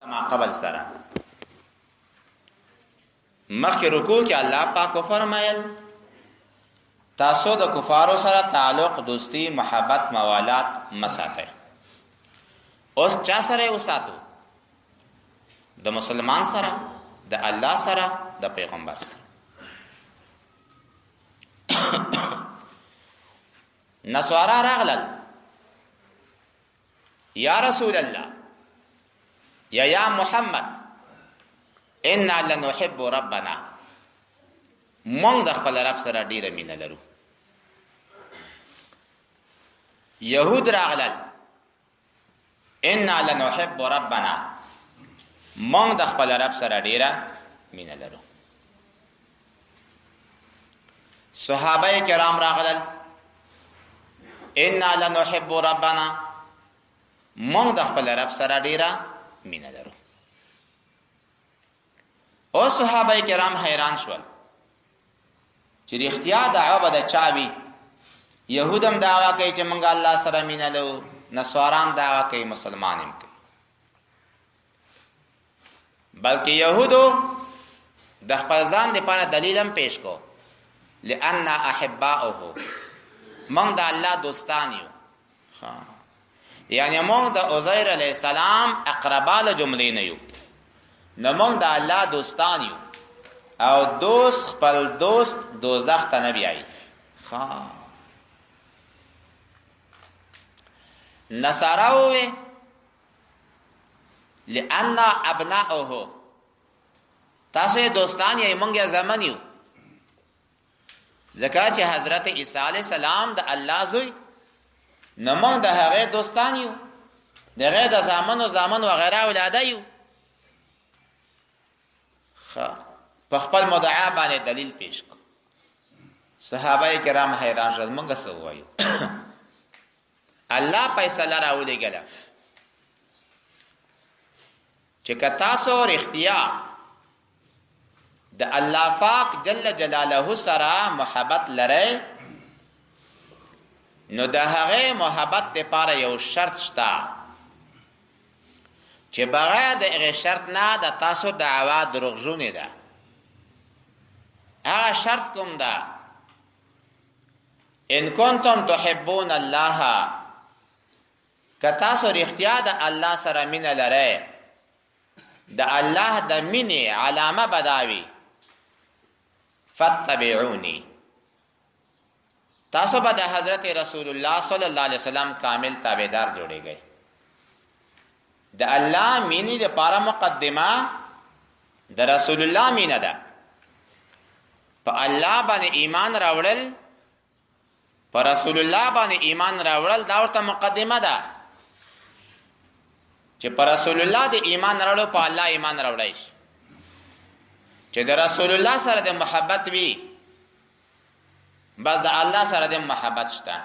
ما قبل سره مخی رکوع کې الله پاک فرمایل تاسو د کفارو سره تعلق دوستی محبت موالات مساته اوس چا سره وساتو د مسلمان سره د الله سره د پیغمبر سره نسوارا راغلل یا رسول الله یا محمد انا لنحب ربنا مونږ د خپل رب سره ډیره مینه لرو يهود راغلل انا لنحب ربنا مونږ د خپل رب سره ډیره مینه لرو صحابه کرام راغلل انا لنحب ربنا مونږ د خپل رب سره ډیره مینه لرو او صحابه کرام حیران شول چې اختیار دعوه د چاوي يهودم دعوا کوي چې مونږ الله سره مینه لرو نصاران دعوا کوي مسلمانم کوي بلکې يهودو د خپل ځان لپاره دلیلم پیش کو لئن احباؤه مونږ د الله دوستان یو یعنی مونږ د عزیر علیہ السلام اقرباله جملې نه یو نو مونږ د الله دوستان یو او دوست خپل دوست دوزخ ته نه بیایي نصاراوی لئن ابناؤه تاسو دوستان یې مونږ زمن یو ځکه چې حضرت عیسی علیہ السلام د الله زوی نمون د هغه دوستان یو دغه د زامن و غیره اولاده یو په خپل مدعا باندې دلیل پیش کو صحابه کرام حیران شول موږ څه وایو الله فیصله راولېګله چې کتاسو رښتیا د الله پاک جل جلاله سره محبت لرئ نو د هغه محبت لپاره یو شرط شته چې بغیر د هغه شرط نه د تاسو دعوا دروغجنه ده هغه شرط کوم ده ان کنتم تحبون الله که تاسو رښتیا د الله سره مینه لرئ د الله د مینې علامه بداوي فاتبعوني تاسو به د حضرت رسول الله صلی الله علیه وسلم کامل تابعدار جوړیږئ د الله مینې د لپاره مقدمه د رسول الله مینه ده په الله باندې ایمان راوړل په رسول الله باندې ایمان راوړل دا ورته مقدمه ده چې په رسول الله د ایمان راوړل په الله ایمان راوړی شي چې د رسول الله سره د محبت وي بس د الله سره د محبت شته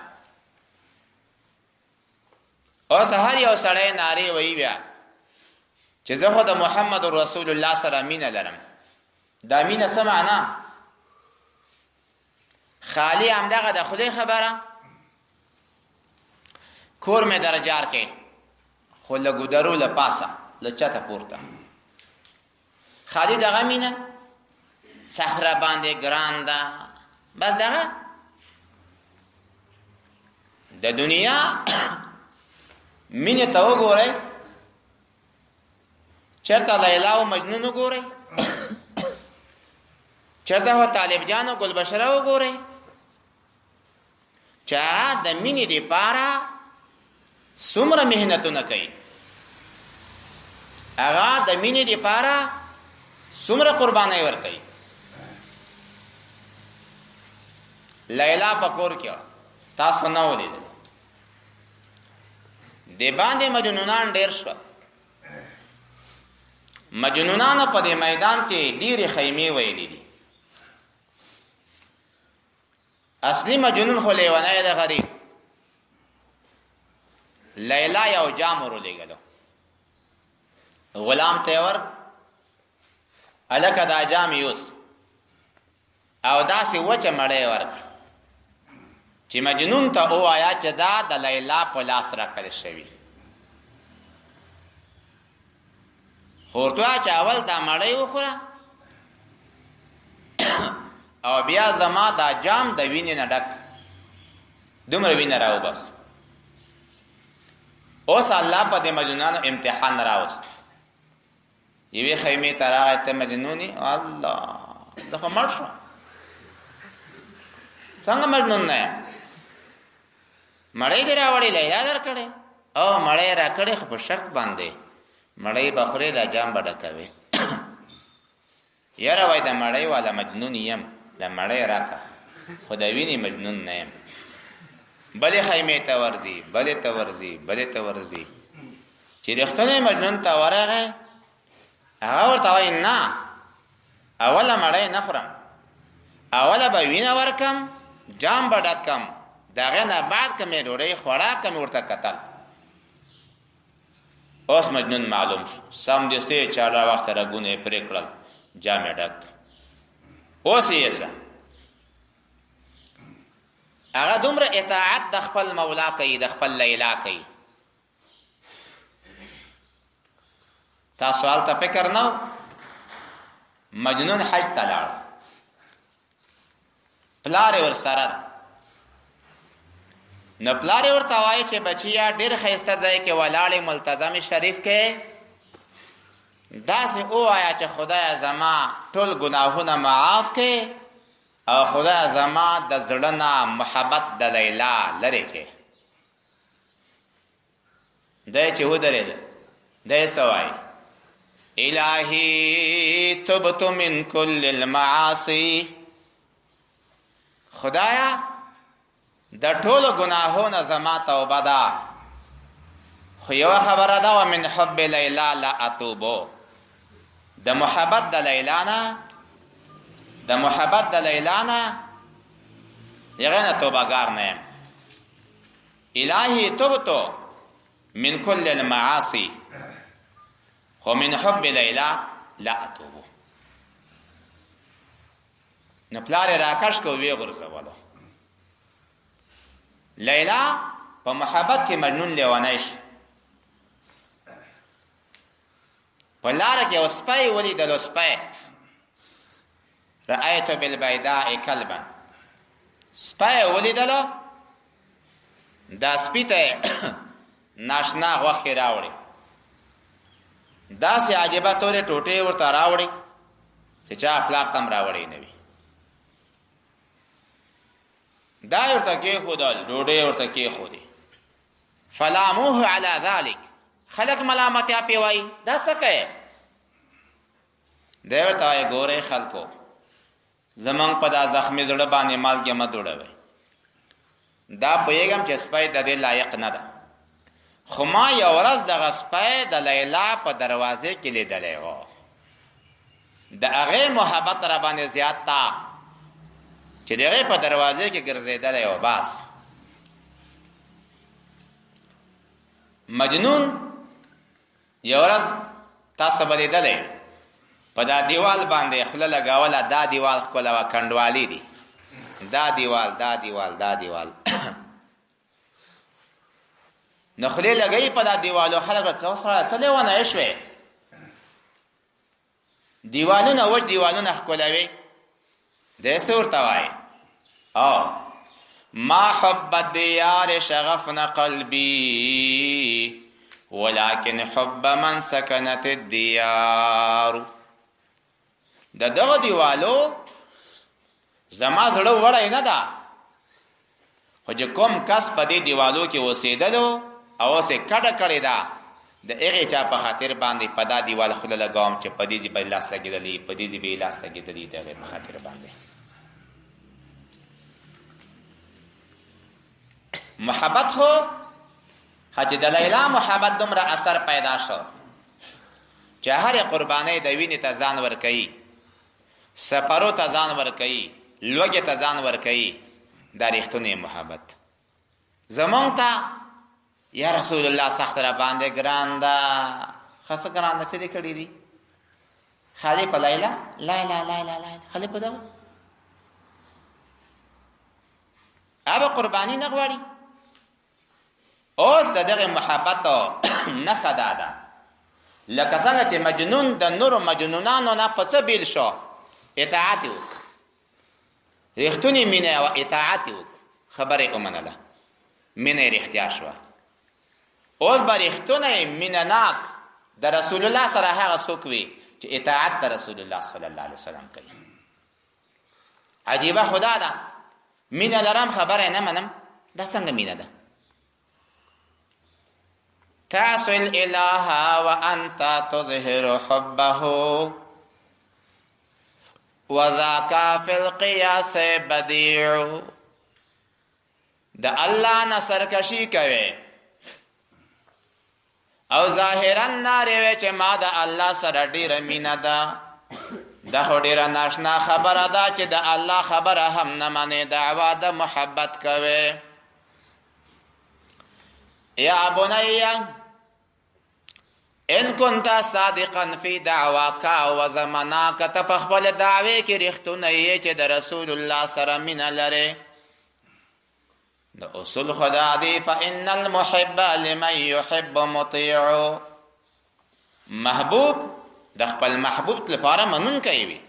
او هر یو سړی ناری وی بیا چې زه خو د محمد رسول الله سره مینه لرم دا مینه څه معنا خالی همدغه د خدای خبره کور مې درجار کې خو لګو درو لپاسه لچته پورته خالی دغه مینه صخره باندې ګران ده بس دغه د دنیا مینه ته وګورئ چرته لیلا او مجنون وګورئ چرته هو طالب جان او ګلبشره وګورئ چا د مینې لپاره څومره مهنتونه کوي هغه د مینې لپاره څومره قرباني ورکوي لیلا پکور کې تاسو نه ولیدل د باندې مجنونان ډیر شو مجنونان په دې میدان کې ډیره خیمه ویلې دي اصلي مجنون خو لیوانه ده غریب لیلا یو جام ورولېګلو غلام ته ور الکه دا جام یوس او داسې وچه مړې ورک چې مجنون ته وایا چې دا د لیلا په لاس راکړل شوی خورتوا چې اول دا مړی وخوره او بیا زما دا جام د وینې نه ډک دومره وینه راو بس. اوس الله په دې مجنونانو امتحان راوست. یوې خیمې ته راغی ته مجنونی الله د خو مړ شو څنګه مجنون نه مړی دې راوړی لیلا درکړې او مړی راکړې خو په شرط باندې مړی به خورې دا جام به ډکوي. یاره وای د مړی والا مجنون یم د مړی راکه خو د وینې مجنون نه یم. بلې خیمې ته ورځي بلې ته ورځي بلې ته ورځي چې رښتینی مجنون ته ورغی هغه ورته وایي نه اوله مړی نه خورم اوله به وینه ورکم جام به ډکم د هغې نه بعد که مې ډوډۍ خوړه که مې ورته کتل. اوس مجنون معلوم شو سمدستي چاړه وخته رګونه یې پرې کړل جام یې ډک. اوس یې څه هغه دومره اطاعت د خپل مولا کوي د خپل لیلا کوي. تاسو هلته فکر نه مجنون حج ته لاړ پلار یې ورسره ده نو پلار یې ورته وایي چې بچیا ډېر ښایسته ځای کې ولاړې ملتزم شریف کې داسې ووایه چې خدایه زما ټول ګناهونه معاف کړې او خدایه زما د زړه نه محبت د لیلا لرې کړې. دی چې ودرېده دی څه وایي الهی تبت من کل المعاصی خدایا د ټولو ګناهونو زما توبه ده خو یوه خبره ده ومن حب لیلا لا اتوبو د محبت د لیلا نه هغې نه توبهګار نه یم. الهی تبتو من کل المعاصی خو من حب لیلا لا اتوبو. نو پلار یې راکش کو ویې غورځولو. لیلا په محبت کې مجنون لیونی شو. په لاره کې یو سپی ولیدلو سپی رأیت بالبیداء کلبا سپی ولیدلو دا سپي ته ناشنا غوښې راوړې داسې عجیبه تورې ټوټې ورته راوړې چې چا پلار ته هم راوړې نه وي. دا یې ورته کېښودل ډوډۍ ورته کېښودې فلاموه علی ذلک خلک ملامتیا پې وایي دا څه کوې دی ورته وایي ګورئ خلکو زمونږ په دا زخمي زړه باندې مالګې مه دوړوئ دا پوهېږم چې سپی د دې لایق نه ده خو ما یو ورځ دغه سپی د لیلا په دروازې کې لیدلی و د هغې محبت را باندې زیات تا چې د هغې په دروازې کې ګرځېدلی و. بس مجنون یو ورځ تاسو به لیدلی په دا دیوال باندې خوله لګوله دا دیوال ښکله وه کنډوالي دي دا دیوال نو خولې لګوي په دا دیوالو خلک څه لیونی شوې دیوالونه وچ دیوالونه ښکلوي دی څه ورته وایي ما حب الدیار شغفنا قلبی ولكن حب من سکنت الدیار د دغه دیوالو زما زړه وړی نه ده خو چې کوم کس په دې دیوالو کې اوسېدلو او اوس یې کډه کړې ده د هغې چا په خاطر باندې په دا دیوال خوله لګوم چې په دې ځای به یې لاس لګېدلی په دې ځای به یې لاس لګېدلی د هغې په خاطر باندې محبت خو چې د لیلا محبت دومره اثر پیدا شو چې هرې قربانۍ د وینې ته ځان ورکوي سفرو ته ځان ورکوي لوږې ته ځان ورکوي دا رښتونی محبت زمونږ ته یا رسول الله سخت را باندې ګران ده ښه څه ګران ده څه دې کړي دي خالي په لیلا لا خالي په دغه هغه قرباني نه غواړي اوس د دغه محبت نښه دا ده لکه څنګه چې مجنون د نورو مجنونانو نه په څه بیل شو؟ اطاعت یې وکړ، رښتونې مینه او اطاعت یې وکړ، خبره یې ومنله، مینه یې رښتیا شوه. اوس به رښتونی مینه ناک د رسول الله سره هغه څوک وي چې اطاعت د رسول الله صلی الله علیه وسلم کوي. عجیبه خدا ده، مینه لرم خبره نه منم، دا څنګه مینه ده؟ تعصي الإله وأنت تظهر حبه وذاك في القياس بديع. د الله نه سرکشي کوي او ظاهرا نارې چې ما د الله سره ډیره مینه ده، دا خو ډیره ناشنا خبره ده چې د الله خبره هم نه منې، دعوا د محبت کوي. یا بني ان كنت صادقا في دعواك وزمناك، ته په خپل دعوې کې رښتونه یې چې د رسول الله سره مینه لرې. د اصول خدا دی فإن المحب لمن يحب مطيع. محبوب د خپل محبوب لپاره منون کوي وي،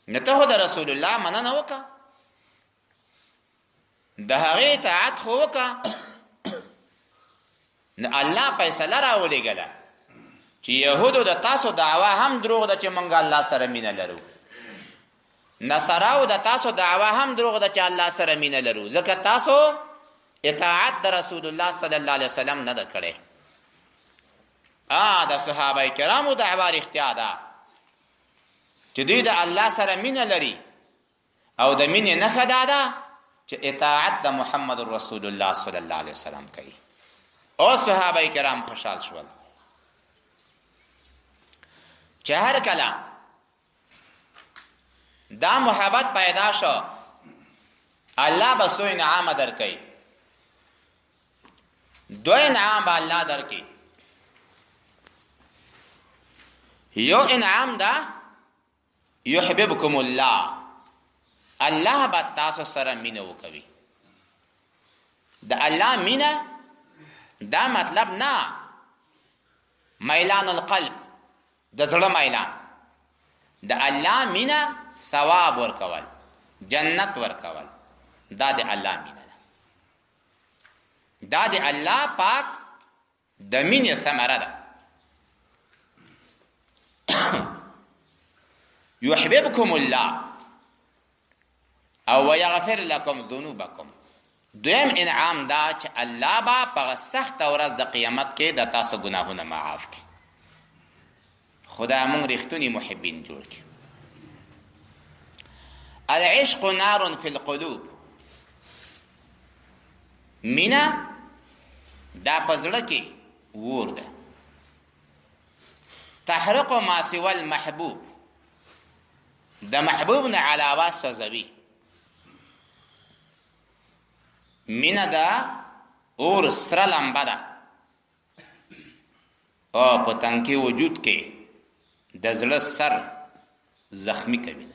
نه ته د رسول الله مننه وکړه، د هغې اطاعت خو وکړه. نه الله فیصله راولېږله چې یهودو د تاسو دعوا هم دروغ ده چې مونږ الله سره مینه لرو، نصراو د تاسو دعوا هم دروغ ده چې الله سره مینه لرو، ځکه تاسو اطاعت د رسول الله صلی الله علیه وسلم نه ده کړې. د صحابه کرامو دعوا رښتیا ده چې دوی د الله سره مینه لري او د مینې نښه دا ده چې اطاعت د محمد رسول الله صلی الله علیه وسلم کوي. او صحابه کرام خوشحال شول چې هر کله دا محبت پیدا شو الله به سو انعام درکوي. دو انعام به الله درکوي. یو انعام دا یحببکم الله، الله به تاسو سره مینه وکوي. د الله مینه دا مطلب نه میلان القلب، د زړه میلان. د الله مینه ثواب ورکول، جنت ورکول، دا د الله مینه ده. دا د الله پاک د مینې ثمره ده. یحببکم الله او ویغفر لکم ذنوبکم. دویم انعام دا چې الله با په سخت ورځ د قیامت کې د تاسو ګناهونه معاف کړي. خدا مونږ رښتونی محبین جوړ کړي. العشق نار فی القلوب. مینا دا په زړه کې اور ده. تحرق ما سوى المحبوب، د محبوب نه علاوه سوځوي. مینا دا اور سره لمبه ده او په تنکي وجود کې د زړه سر زخمی کوي.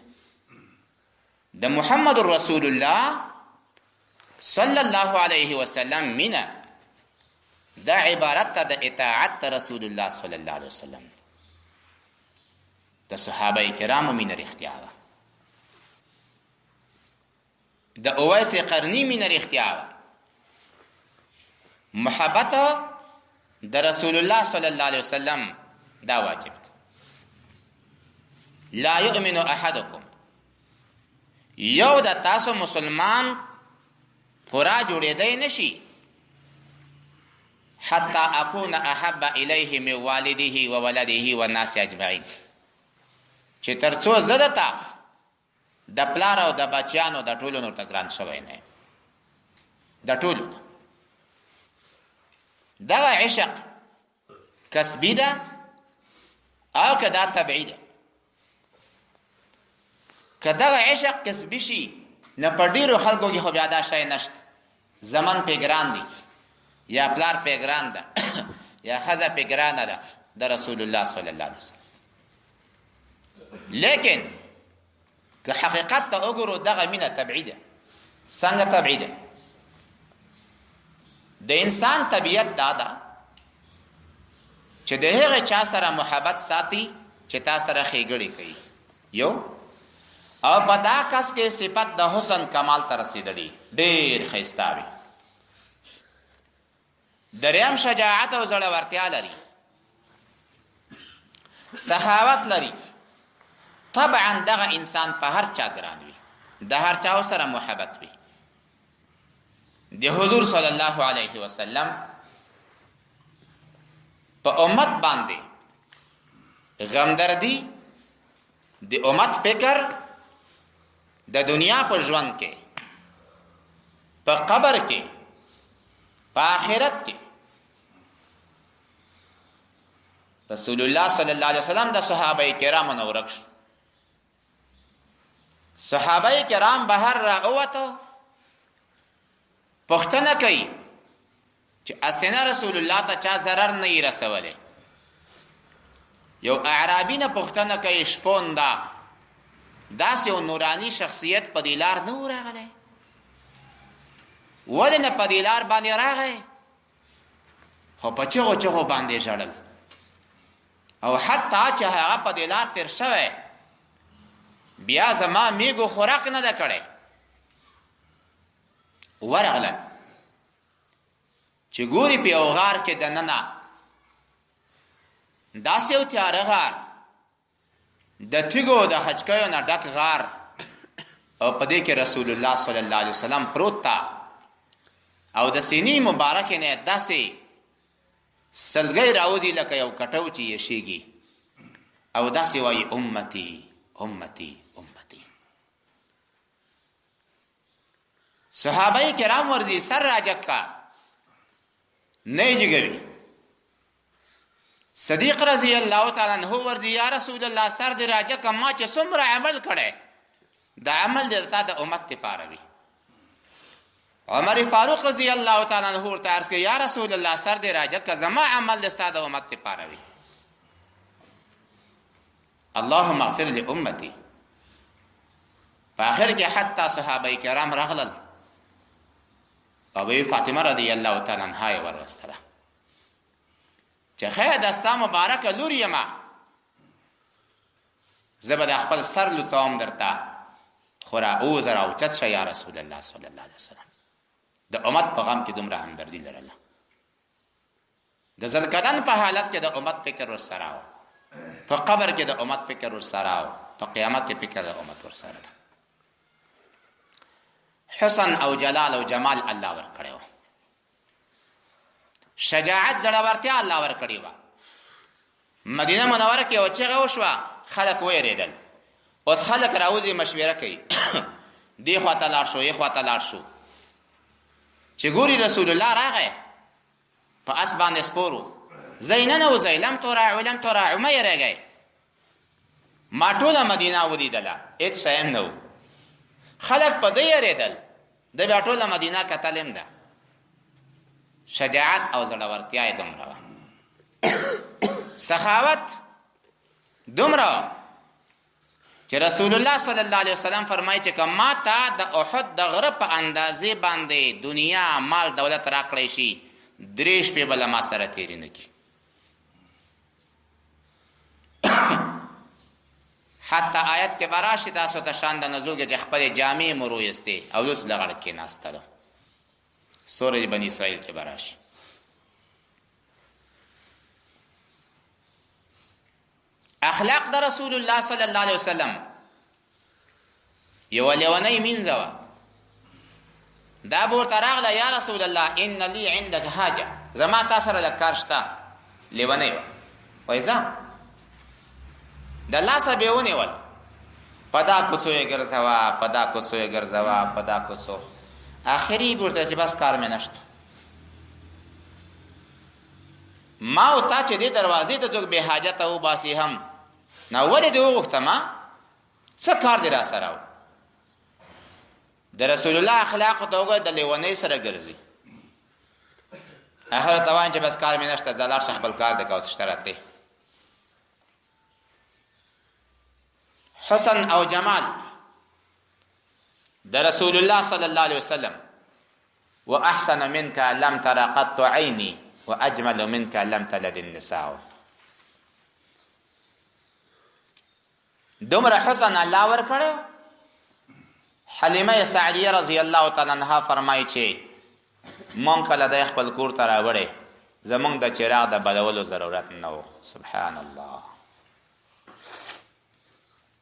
د محمد رسول الله صلی الله علیه وسلم مینا دا عبارت د اطاعت رسول الله صلی الله علیه وسلم. د صحابه کرامو مینا رښتیا ده. د اویس قرنی مینا رښتیا ده. محبت د رسول الله صلی الله علیه وسلم دا واجب ده. لا یؤمن احدکم، یو د تاسو مسلمان پورا جوړېدای نشي حتی اكون احب الیه من والده و ولده و الناس اجمعین، چې ترڅو زدتا د پلار او د بچیانو د ټولو نور تګران شوی نه. د ټولو دا عشق کسبی ده او که دا طبعی ده. که دا عشق کسبی شي نه په ډیرو خلکو کې خو بیا دا شی نشته. زمن په ګران دی یا پلار په ګران ده یا ښځه په ګرانه ده د رسول الله صلی الله علیه وسلم. لیکن که حقیقت ته وګورو دغه مینه طبعی ده. څنګه طبعی ده؟ د انسان طبیعت دا ده چې د هغه چا سره محبت ساتي چې تا سره ښېګړې کوي یو، او په دا کس کې صفت د حسن کمال ته رسېدلی ډېر ښایسته وي. دریم شجاعت او زړورتیا لري، سخاوت لري. طبعا دغه انسان په هر چا ګران وي، د هر چا سره محبت وي. د حضور صلی الله علیه وسلم په امت باندې غمدردی، د امت فکر، د دنیا په ژوند کې، په قبر کې، په آخرت کې. رسول الله صلی الله علیه وسلم د صحابه کرامو نه ورک شو. صحابه کرام بهر راووتو، پوښتنه کوي چې اسنه رسول الله ته چا ضرر نه رسولی. یو اعرابی نه پوښتنه کوي شپون دا داسې یو نورانی شخصیت په دې لار نه و راغلی، ولې نه په دې لار باندې راغی؟ خو په چغو چغو باندې ژړل، او حتی چې هغه په دې لار تیر شوی بیا زما میږو خوراک نه ده کړی. ورغلل چې ګوري په یو غار کې دننه داسې یو تیاره غار، د تیږو د خچکیو نه ډک غار، او په دې کې رسول الله صلی الله علیه وسلم پروت تا، او د سینې مبارک نه داسې سلګی راوځي لکه یو کټو چې یشیږي، او داسې وایي امتی امتی امتی. صحابه کرام ورزي سر راجکا نه جګوي. صدیق رضی الله تعالی عنہ ورزي یا رسول الله سر دې راجکا، ما چې څومره عمل کړي دا عمل دې تا د امت لپاره وي. عمر فاروق رضی الله تعالی عنہ ورته عرض کوي یا رسول الله سر دې راجکا، زما عمل دې تا د امت لپاره وي. اللهم اغفر لامتی. په اخر کې حتی صحابه کرام راغلل، او بی فاطمه رضی الله تعالی عنها یې ورستله چې خیر دستا مبارکه لور یما، زه به د خپل سر لڅوم درته، خو را اوزه راوچت شه یا رسول الله صلی الله علیه وسلم. د امت په غم کې دومره همدردي لرله. د ذوالقرنین په حالت کې د امت فکر ورسره و، په قبر کې د امت فکر ورسره و، په قیامت کې فکر د امت ورسره ده. حسن او جلال او جمال الله ورکړی و، شجاعت زړورتیا الله ورکړی و. مدینه منوره کې یو چغه وشوه، خلک ویریدل. اوس خلک راوځي مشوره کوي دی خواته لاړ شو، یې خواته لاړ شو، چې ګوري رسول الله راغی په اس باندې سپورو، زینن او زیلم تورا علم تورا عمر راغی. ما ټوله مدینه ولیدله، هیڅ شی نه و. خلک په دې یریدل، د بیا ټوله مدینه کتلم ده. شجاعت او زړورتیا یې دومره وه، سخاوت دومره چې رسول الله صلی الله علیه وسلم فرمایي چې که ما ته د احد د غره په اندازې باندې دنیا مال دولت راکړی شي، 3 شپې به له ما سره تېرې نه کړي. حتی آیت کې براشي تاسو ته شان د نزول کې چې خپل جامې مرویستې او اوس لغړ کې ناستلو، سورې بنی اسرائیل کې براشي. اخلاق د رسول الله صلی الله علیه وسلم یو لیونی منځوا، دا ورته راغله یا رسول الله ان لی عندك حاجه، زما تا سره د کار شته. لیونی وای ځه د لاسه به ونیول، پدا کوڅو یې ګرځوا، پدا کوڅو یې ګرځوا، پدا کوڅو. آخري ورته چې بس کار مې نشته، ما او تا چې دې دروازې ته څوک به حاجت او باسي هم نو ولې دې وغوښته، ما څه کار دې را سره و. د رسول الله اخلاق ته وګوره، د لیونۍ سره ګرځي. اخر ته وایي چې بس کار مې نشته، ځه لاړ شه خپل کار دې کوه، څه شته راتلی. حسن او جمال د رسول الله صلی الله علیه وسلم. واحسن منك لم تر قط عيني واجمل منك لم تلد النساء. دومره حسن الله ورکړو. حلیمه سعدیه رضی الله تعالی عنها فرمایي چې مونږ کله د خپل کور ته راوړې زمونږ د چراغ د بلولو ضرورت نه و. سبحان الله.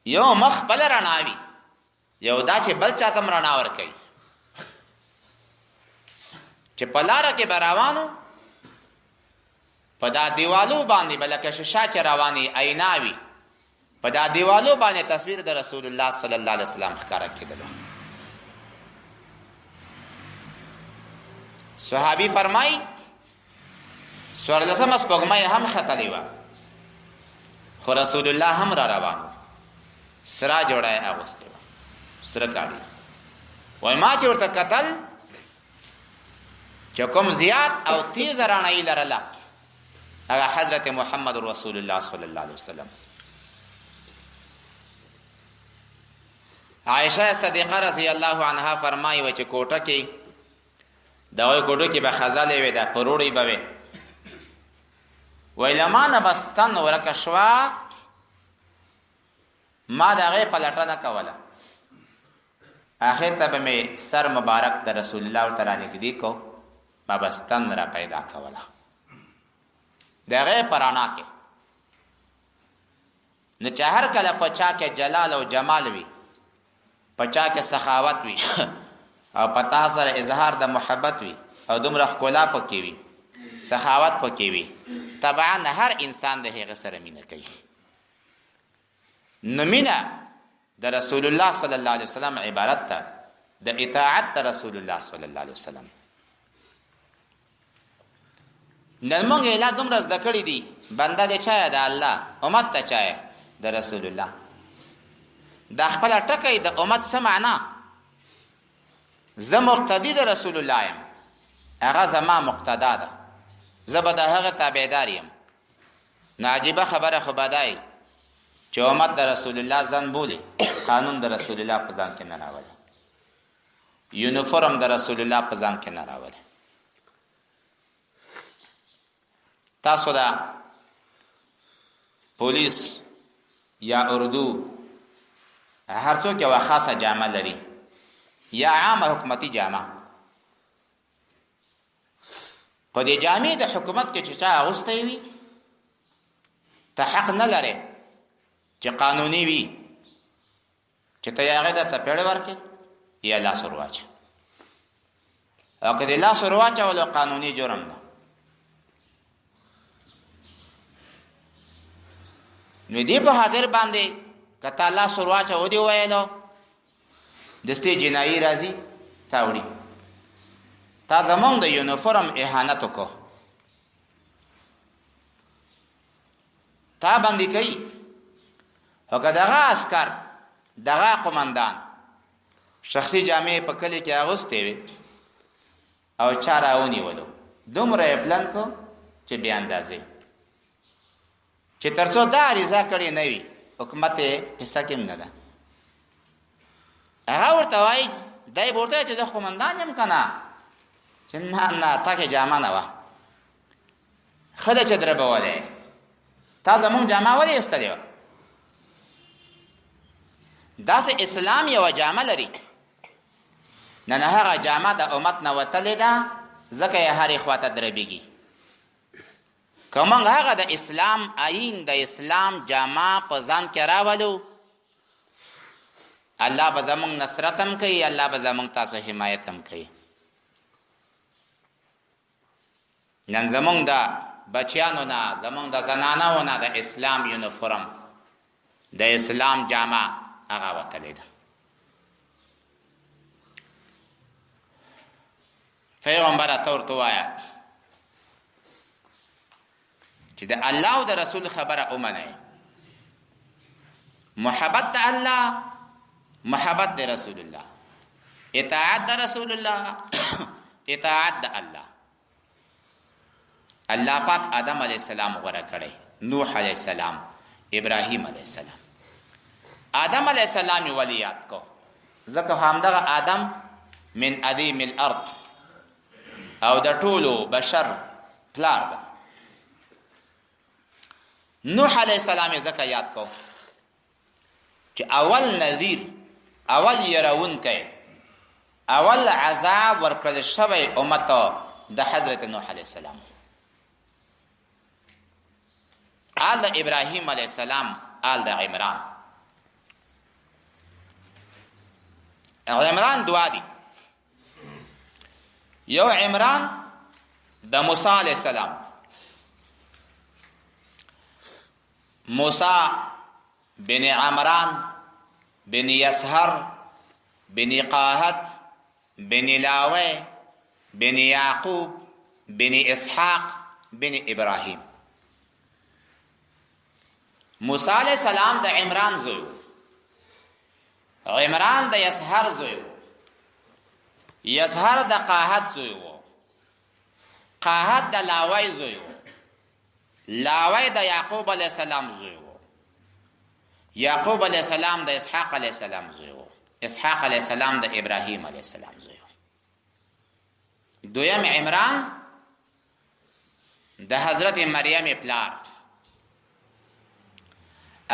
یو مخ بل رڼاوي، یو دا چې بل چاته هم رڼا ورکوي. چې په لاره کې به روانو په دا دیوالو باندې به لکه شیشه چې روانې اینا وي، په دا دیوالو باندې تصویر د رسول الله صلی الله علیه وسلم ښکاره کېدلو. صحابي فرمایي 14مه سپوږمۍ هم ختلې وه، خو رسول الله هم را روانو، سره جوړه یې اغوستې وه، سره کاڼي. وایي ما چې ورته کتل چې کوم زیات او تیزه رڼایي لرله هغه حضرت محمد رسول الله صلی الله علیه وسلم. عائشه صدیقه رضی الله عنها فرمایي و چې کوټه کې دا کوټه کې به خزلې وي، دا پروړې به وي. ویل ما نه بستن ورکه شوه، ما د هغې پلټنه کوله، آخر ته به مې سر مبارک د رسول الله ورته رانږدې کو، ما بستن را پیدا کوله د هغې په رڼا کې. نو چې هر کله په چا کې جلال او جمال وي، په چا کې سخاوت وي او په تا سره اظهار د محبت وي او دومره ښکلا پکې وي، سخاوت پکې وي، طبعا هر انسان د هغې سره مینه کوي. نو مینه د رسول الله صلی الله علیه وسلم عبارت ده د اطاعت د رسول الله صلی الله علیه وسلم. نن موږ یې لا دومره زده کړي دي، بنده د چا د الله، امت د چا د رسول الله. دا خپله ټکی د امت څه معنا؟ زه مقتدي د رسول الله یم، هغه زما مقتدا ده، زه به د هغه تابعدار یم. نو عجیبه خبره خو به دا چې امت د رسول الله ځان بولي، قانون د رسول الله په ځان کې نه راولي، یونیفورم د رسول الله په ځان کې نه راولي. تاسو دا پولیس یا اردو هر څوک یوه خاصه جامه لري یا عامه حکومتي جامه. په دې جامې د حکومت کې چې چا اغوستی وي ته حق نه لرې چې قانوني وي چې ته یې هغې ته څپېړې ورکړې یا لاس ور واچې، او که د لاس ور واچولو قانوني جرم ده. نو دې په خاطر باندې که تا لاس ور واچو دې ویلو دستې جنایي راځي تا وړي، تا زمونږ د یونیفورم اهانت وکړو، تا باندې کوي. خو که دغه عسکر دغه قمندان شخصي جامې په کلي کې اغوستې وي او چا راونیولو، دومره یې پلن کو چې بې اندازې، چې تر څو دا عریضه کړې نه وي حکومت یې حصه کې هم نه ده. هغه ورته وایي دی به ورته چې زه قمندان یم که نه، چې نه نه تا کې جامه نه وه، ښه ده چې دربولی، تا زمونږ جامه ولې ایستلې وه؟ داسې اسلام یوه جامه لري، نن هغه جامه د امت نه وتلې ده، ځکه یې هرې خوا ته دربېږي. که موږ هغه د اسلام آیین د اسلام جامه په ځان کې راولو، الله به زمونږ نصرت هم کوي، الله به زمونږ تاسو حمایت هم کوي. نن زمونږ د بچیانو نه، زمونږ د زنانو نه د اسلام یونیفورم، د اسلام جامه هغه وتلې ده. پیغمبره ته ورته ووایه چې د الله او د رسول خبره ومنئ، محبت د الله، محبت د رسول الله، اطاعت د رسول الله، اطاعت د الله. الله پاک آدم علیه السلام غوره کړی، نوح علیه السلام، ابراهیم علیه السلام. آدم علیه السلام یې ولې یاد کو؟ ځکه همدغه آدم من ادیم الارض او د ټولو بشر پلار ده. نوح علیه السلام یې ځکه یاد کو چې اول نذیر، اول يرونکی، اول عذاب ورکړل شوی امت د حضرت نوح علیه السلام، آل د ابراهیم علیه السلام، آل د عمران. عمران دوا دي. یو عمران د موسی علیه السلام، موسی بن عمران بن يسهر بن قاهت بن لاوي بن يعقوب بن اسحاق بن ابراهيم. موسی علیہ السلام د عمران زوی، عمران د يسهر زوی، يسهر د قاهت زوی، قاهت د لاوي زوی، لاوي د يعقوب علیہ السلام زوی، يعقوب علیہ السلام د اسحاق علیہ السلام زوی، اسحاق علیہ السلام د ابراهیم علیہ السلام زوی. دویم عمران د حضرت مریم پلار،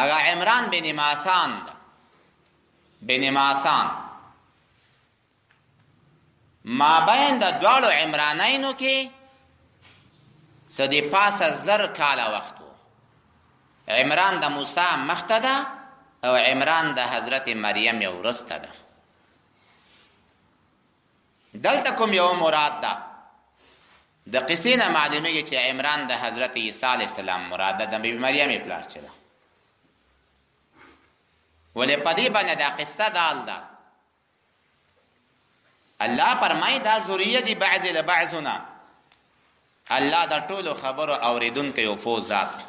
اگا عمران بن ماثان دا، بن ماثان. ما بین د دوالو عمرانینو کې سدی پاس زر کالا وقتو. عمران د موسی مخته ده او عمران د حضرت مریم یو رسته ده. دلته کوم یو مراد ده د قصې نه معلومیږي چې عمران د حضرت عیسی علیه السلام مراد ده، د بیبي مریم پلار چې ده. ولې په دې باندې دا قصه دال ده؟ الله فرمایي دا ذریه دي بعض له بعضنا. الله د ټولو خبرو اوریدونکی او فوز ذات.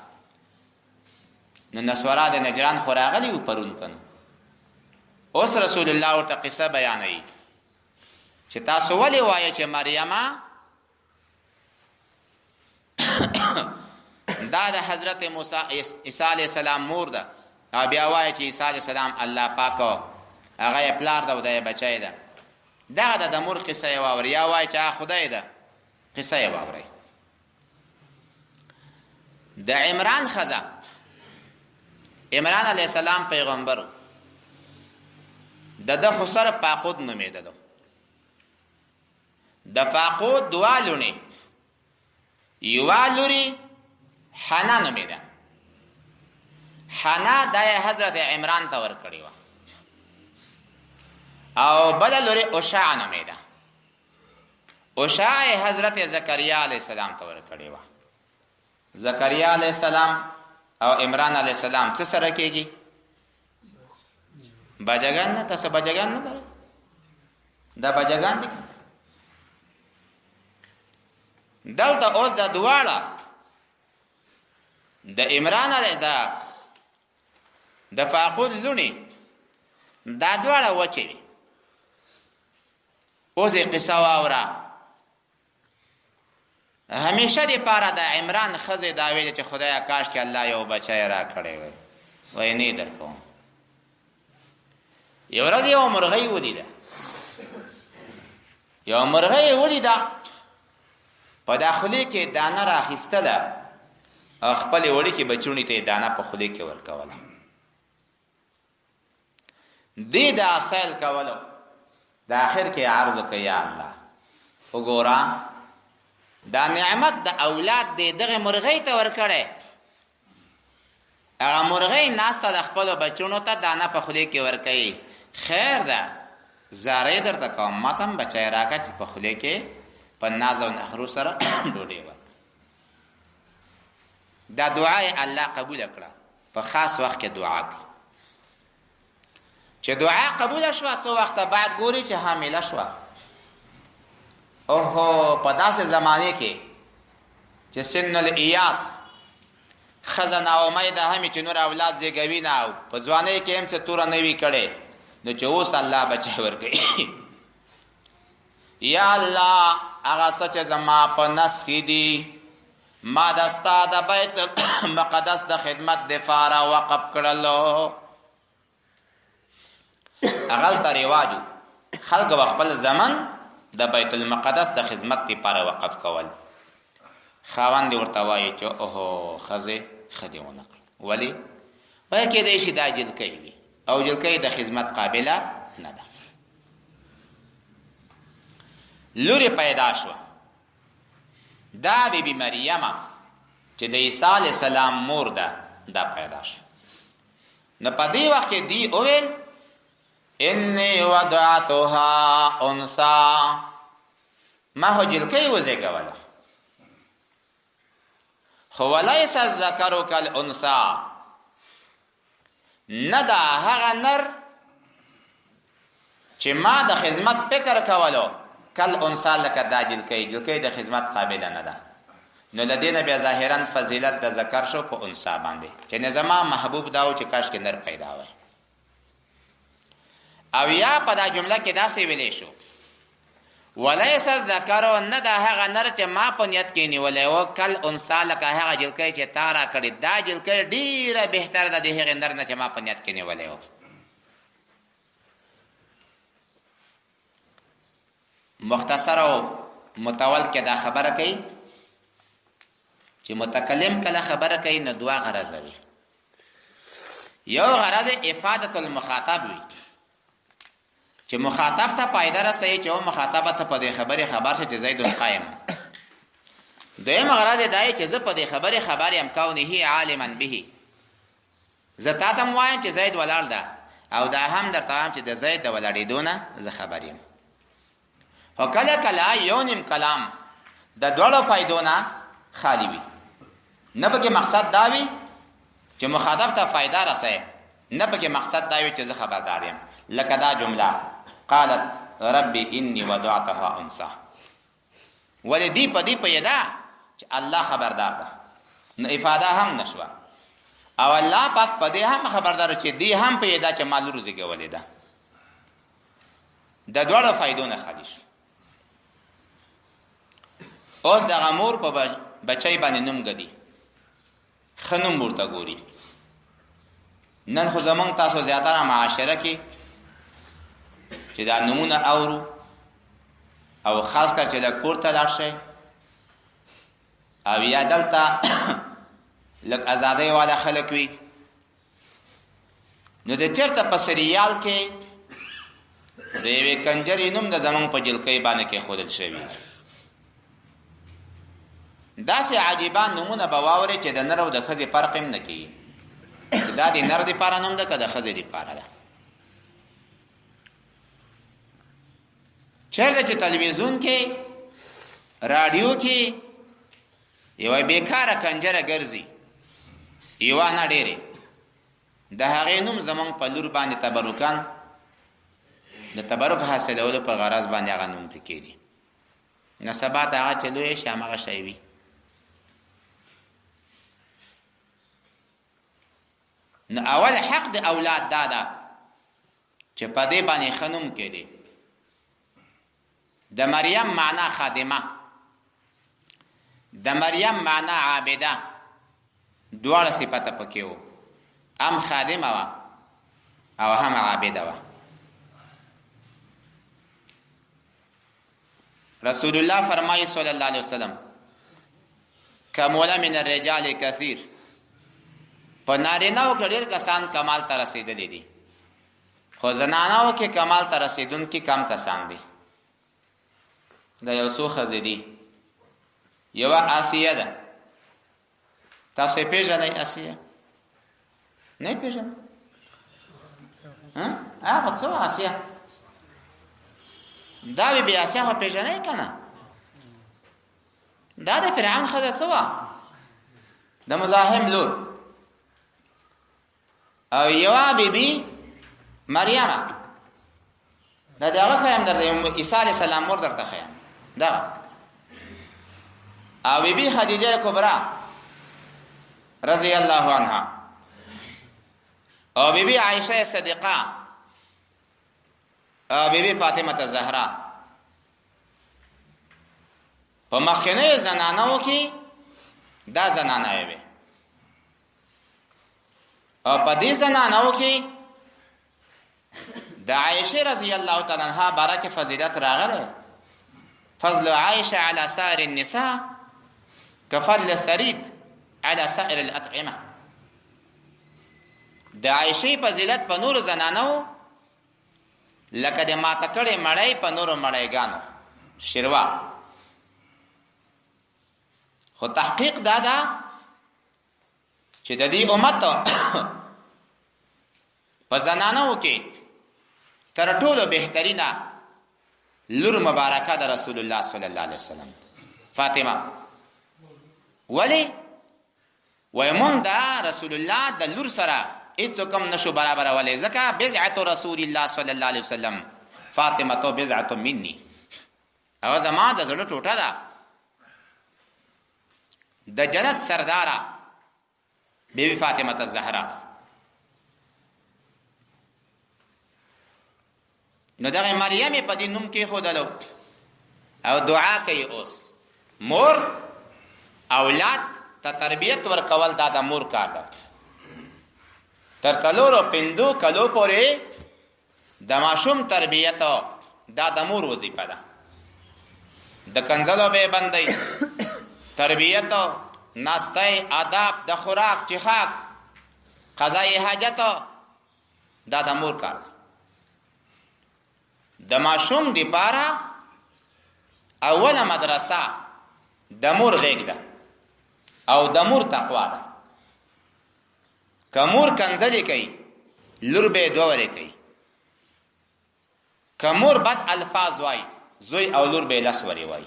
نو نسوارا د نجران خو راغلي و پرون کنه، اوس رسول الله ورته قصه بیانوي چې تاسو ولې وایئ چې مریمه دا د حضرت موسی عیسی علیه السلام مور ده، او بیا وایي چې عیسی علیه السلام الله پاک هغه یې پلار ده او د یې بچی ده. دغه د مور قصه یې واورئ، یا وایي چې خدای ده، قصه یې واورئ. د عمران ښځه، عمران علیه السلام پیغمبر، د خو سره فاقود نومېدلو. د فاقود دوه لوڼې، یوه لوري حنا نومېده، حنا د حضرت عمران ته ورکړې وه، او بله لوري اشع نومېده، اشع حضرت زکریا علیه السلام ته ورکړې وه. زکریا علیه السلام او عمران علیه السلام څه سره کېږي؟ بجګان نه؟ تاسو بجګان نه لرئ؟ دا بجګان دي. دلته اوس د دواړه د عمران علیه د فاقود لونی دا دواړه وچې وي. اوس یې قصه واوره. همیشه د پاره د عمران ښځې دا ویلې چې خدایه کاش کې الله یو بچی را کړی وی، وایي نه یې درکوم. یو ورځ یو مرغۍ ولیده، یو مرغۍ ولیده په دا خولې کې دانه رااخیستله او خپلې وړوکې بچوڼې ته یې دانه په خولې کې ورکوله. دې دا سیل کولو د آخر کې عرض وکړه یا الله وګوره دا نعمت د اولاد دې دغه مرغۍ ته ورکړی. هغه مرغۍ ناسته د خپلو بچوڼو ته دانه په خولې کې ورکوي. خیر ده زارۍ درته کوم، ما ته هم بچی راکړه چې په خولې کې په ناز او نخرو سره ډوډۍ ورکړه. دا دعا یې الله قبوله کړه. په خاص وخت کې دعا کړه. چې دعا قبوله شوه څه وخت بعد ګوري چې حامله شوه. اوهو په داسې زمانه کې چې سن الایاس ښځه ناامیده همې چې نور اولاد زیږوي نه، او په ځوانۍ کې هم څه توره نه وي کړې، نو چې اوس الله بچی ورکوي. یا الله هغه څه چې زما په نس کې دي ما د ستا د بیت مقدس د خدمت دپاره وقف کړلو. هغلته رواجو خلک به خپل زمن د بیت المقدس د خدمت لپاره وقف کول. خاوند ورته وایي چې اوهو ښځې ښه دې ونه کړل. ولې؟ وایي کېدای شي دا جلکۍ وي او جلکې د خدمت قابله نه ده. لوري پیدا شو، دا بیبي مریم چې د عیسی علیه السلام مور ده، دا پیدا شو. نو په دې وخت کې دی اوویل انی وضعتها انثى، ما هو جلکې وزېږوله، خو ولیس الذکر کالانثى، نه دا هغه نر چې ما د خدمت فکر کولو کالانثى لکه دا جلکې د خدمت قابله نه ده. نو لدینه بیا ظاهرا فضیلت د ذکر شو په انثى باندې، چې نظام محبوب داو چې کاش کې نر پیدا وای. او یا په دا جمله کې داسې ویلې شو ولیس الذکر، نه دا هغه نر چې ما په نیت کې نیولې و کالانثى لکه هغه جلکې چې تا را کړې، دا جلکې ډیره بهتره ده د هغې نر نه چې ما په نیت کې نیولې و. مختصر او متول کې دا خبره کوي چې متکلم کله خبره کوي نو دوه غرض وي. یو غرض افاده المخاطب وي چې مخاطب ته فائدہ رسوي، چې او مخاطب ته په دې خبره خبر شي چې زید قائم. دویم غرض دا چې زه په دې خبره خبر یم کونه عالما به، زه تا ته وایم چې زید ولال ده، او دا هم درته وایم چې د زید د ولړېدو نه زه خبر یم. او کله کله یو نیم کلام د دوړو فائدو نه خالی وي، نه پکې مقصد دا وي چې مخاطب ته فائدہ رسوي، نه پکې مقصد دا وي چې زه خبردار یم. لکه دا جمله قالت ربي اني وضعتها انثى، ولدی پدی پیدا چې الله خبردار ده، نو افاده هم نشوه. او الله پاک پدې هم خبردار چې دی هم پیدا چې مال روزي کولې ده. د دوړو فائدو نه خالی شو. اوس د غمور په بچای باندې نوم غدي، خنوم ورته ګوري. نن خو زمونږ تاسو زیاتره معاشره کې چې دا نمونه اورو، او خاص کر چې د کور ته لاړ شئ او یا دلته لږ ازادۍ والا خلک وي، نو د چېرته په سریال کې د یوې کنجرې نوم د زمونږ په جلکۍ باندې کېښودل شوي. داسې عجیبان نومونه به واورئ چې د نر او د ښځې فرق هم نه کېږي، چې دا د نر دپاره نوم ده که د ښځې دپاره ده. چېرته چې تلویزیون کې راډیو کې یوه بیکاره کنجره ګرځي، یوه نه ډېرې، د هغې نوم زمونږ په لور باندې تبرکان د تبرک حاصلولو په غرض باندې هغه نوم پکې دي. نو سبا ته هغه چې لوی شي هماغه شی وي. نو اول حق د اولاد دا ده چې په دې باندې ښه نوم کېدی. د مریم معنا خادمه، د مریم معنا عابده، دواړه صفته پکې وو، هم خادمه وه او هم عابده وه. رسول الله فرمایي صلی الله علیه وسلم کموله من الرجال کثیر، په نارینه‌و کې ډېر کسان کمال ته رسېدلي دي، خو زنانه‌و کې کمال ته رسېدونکي کم کسان دي. دا یو څو ښځې دي. یوه آسیه ده، تاسو یې پېژنئ؟ آسیه نه یې پېژنئ؟ هغه څه آسیه، دا بی بی آسیه خو پېژنئ که نه؟ دا د فرعون ښځه څه وه؟ د مزاحم لور. او یوه بی بی مریمه، دا د هغه ښیم درته، عیسی علیه السلام مور درته ښیم دغه. او بی بی خدیجه کبرا رضی الله عنها، او بی بی عایشه صدیقه، او بی بی فاطمه زهرا. په مخکنیو زنانو کې دا زنانه وي، او په دې زنانو کې د عایشه رضی الله تعالی عنها باره کې فضیلت راغلی. فضل عائشه على سائر النساء كفضل الثريد على سائر الاطعمه. د عائشې فضیلت په نور زنانو لکه د ماته کړې مړی په نورو مړیګانو شروع. خو تحقیق دا ده چې د دې امت په زنانو کې تر ټولو بهترینه لور مبارکه د رسول الله صلی الله علیه وسلم فاطمه. ولی وایمون دا رسول الله د لور سره هیڅ کوم نشو برابر ولی ځکه بضعت رسول الله صلی الله علیه وسلم فاطمه تو بضعت مني، او زما د زړه ټوټه ده. د جنت سرداره بیبي فاطمه الزهرا ده. نو دغه مریم په دې نوم کې خودلو او دعا کوي. اوس مور اولاد ته تربیت ورکول دا د مور کار ده. تر 4-5 کلو پورې د ماشوم تربیت دا د مور وظیفه ده. د کنځلو به بندي تربیت، ناستای، آداب، د خوراک، چخاک، قضای حاجت دا د مور کار ده. د ماشوم دی پاره اوله مدرسه د مور غېږ ده او د مور تقوا ده. که مور کنځلې کوي لور به دوه کوي، که مور بد الفاظ وای زوی او لور به لاس وری وای،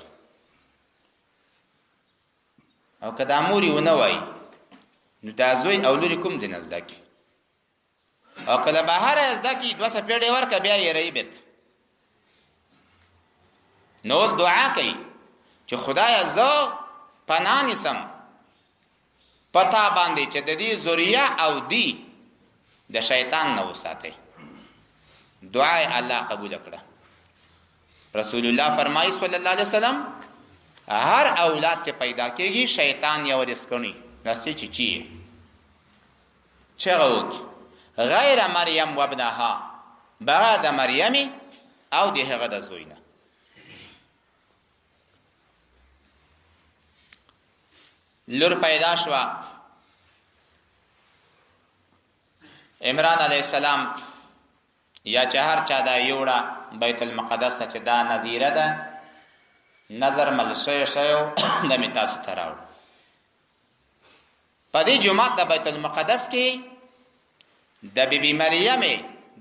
او که د اموري ونه وای نو دا زوی او لور کوم دین زده کی، او کله بهر زده کی 2 سپېړې ورکه بیا یې رہی بیرته. نو اوس دعا کوي چې خدای زو پناه نسم پتا باندې چې د دې ذریه او دی د شیطان نه وساتي. دعای الله قبول کړه. رسول الله فرمایي صلی الله علیه وسلم هر اولاد چې پیدا کېږي شیطان یې ورسکونی داسې چی چغوک غیر مریم وابنها بعد مریم او د هغه د زوینه. لور پیدا شوا عمران علیہ السلام یا چې هر چا دا یوړه بیت المقدس ته چې دا نذیره ده نظر ملشیو د میتاسو تراوړ. په دې جمعه د بیت المقدس کې د بیبي مریم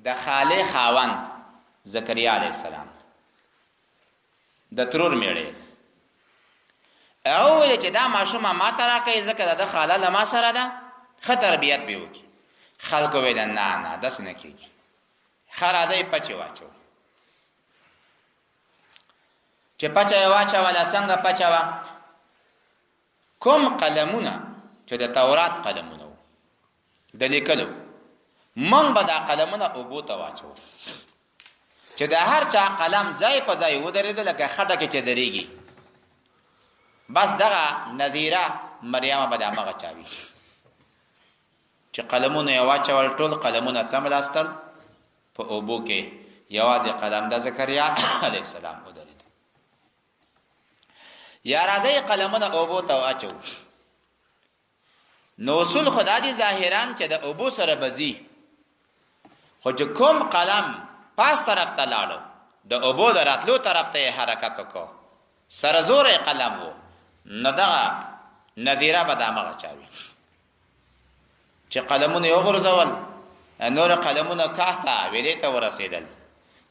د خاله خاوند زکریا علیہ السلام د ترور میړه او چې دا ماشومه ما ترا کوي ځکه د خاله لما سره ده ښه تربیت به وکړي. خلکو ویل نه داسې نه کېږي، ښه راځئ پچې واچو. چې پچه یې واچوله څنګه پچوه؟ کوم قلمونه چې د تورات قلمونه وو د لیکلو موږ به دا قلمونه اوبو ته واچو چې د هر چا قلم ځای په ځای ودرېده لکه خټه کې چې درېږي. بس دغه نذیره مریم به د همغه چاوي چې قلمونه یې واچول ټول قلمونه څملاستل په اوبو کې یوازې قلم د زکریا علیه السلام ودرېد. یا راځئ قلمونه اوبو ته واچو. نو اصول خدا دي ظاهران چې د اوبو سره بزي، خو چې کوم قلم پاس طرف ته لاړو د اوبو د راتلو طرف ته حرکت وکړو سره زور قلم وو نو دغه نذیره به د همغه چاوي چې قلمونه یې وغورځول نور قلمونه کاته ویلې ته ورسېدل.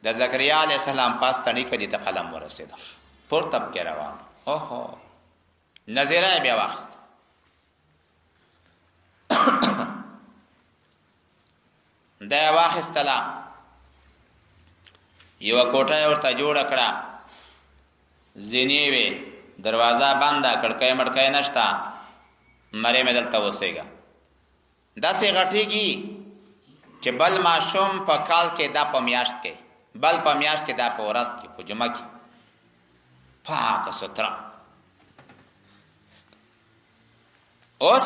د زکریا علیه السلام پاس تڼي کدي ته قلم ورسېدل پورته پکې روان. اوهو نذیره بیا واخست. دا واخستله یو کوټه ورته جوړ کړه، زینې وي، دروازه بنده، کړکۍ مړکۍ نشته، مریم دلته اوسېږه. داسې غټېږي چې بل ماشوم په کال کې دا په میاشت کې، بل په میاشت کې دا په ورځ کې، په جمعه کې پاکه ستره. اوس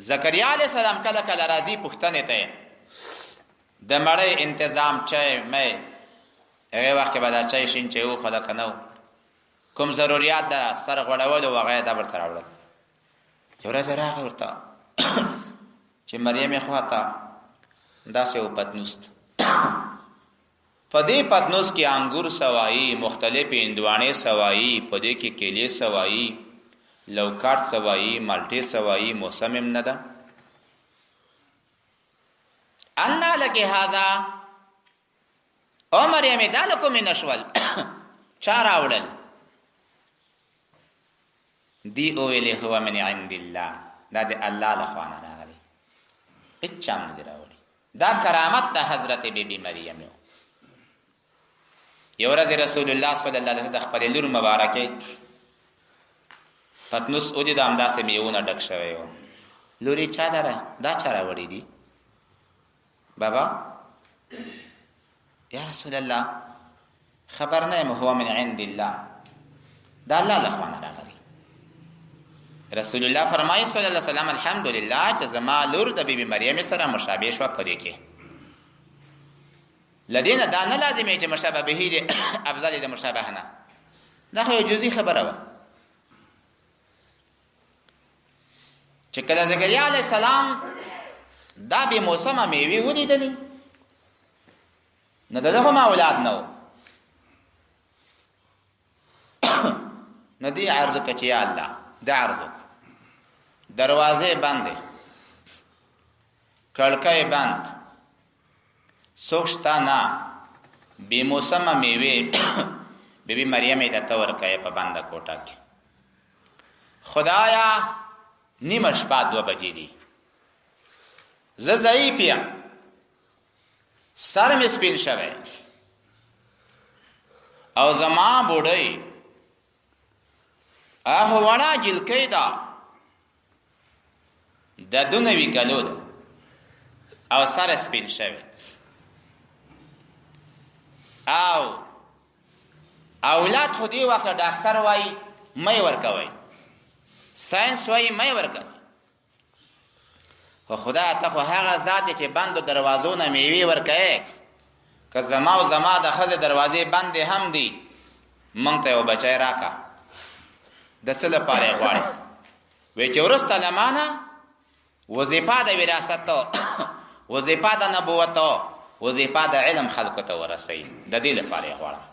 زکریا علیہ السلام کله کله راځي پوښتنې ته د مړی انتظام چای مې هغه وخت به دا چای شین چې و خدا کنو کوم ضرورت ده سر غړول او هغه دا ورته راوړل. یو ورځ راغی ورته چې مریم خواته داسې و پتنوس په دې پتنوس کې انګور سوایی، مختلفې اندوانې سوایی، په دې کې کیلې سوایی، لوکاټ سوایی، مالټې سوایی، موسم هم نه ده. انا لك هذا او مریم دا لکم نشول چا راوړل؟ دی او ویلې هو من عند الله، دا د الله له خوا نه راغلی، هیڅ هم نه دی راوړی. دا کرامت د حضرت بیبي مریم یو. یو ورځ رسول الله صلی الله علیه وسلم د خپل لور مبارکه پتنوس او دې د همداسې میوونه ډک شوی و. لورې چا دا چا راوړي دي؟ بابا یا رسول الله خبر نه یم، هو من عند الله، دا الله له خوا نه راغلی. رسول الله فرمایي صلی الله علیه وسلم الحمدلله چې زما لور د بیبي مریم سره مشابه شوه په دې کې. لدينا دا نه لازمي چې مشابه به دي افضل د مشابه نه، دا خو جزئی خبره و. چې کله زکریا علیه السلام دا به موسمه میوي ولیدلې، نه دغه ما اولاد نو ندی عرض کچې یا الله دا عرض دروازه بندې کړکۍ بند سوچتا نه بی موسمه میوه بیبي مریم د تور کای په بنده کوټه کې. خدایا نیمه شپه 2 بجې دي، زه ضعیف یم، سر مې سپین شوی او زما بوډۍ وړه جلکۍ ده د 2 کالو ده او سر سپین شوی او اولاد خو دی وخت ډاکټر وای مې ورکوي، ساينس وای مې ورکوي، خو خدا ته خو هغه ذات چې بندو دروازو نه میوي ورکوي. که زما او زما د خزه دروازې بندې هم دي، مونږ ته یو بچی راکا د څه لپاره غواړي؟ وی چې ورسته لمانه وظیفه د وراثت، وظیفه د نبوت، وظیفه د علم خلکو ته ورسوي، د دې لپاره غواړم.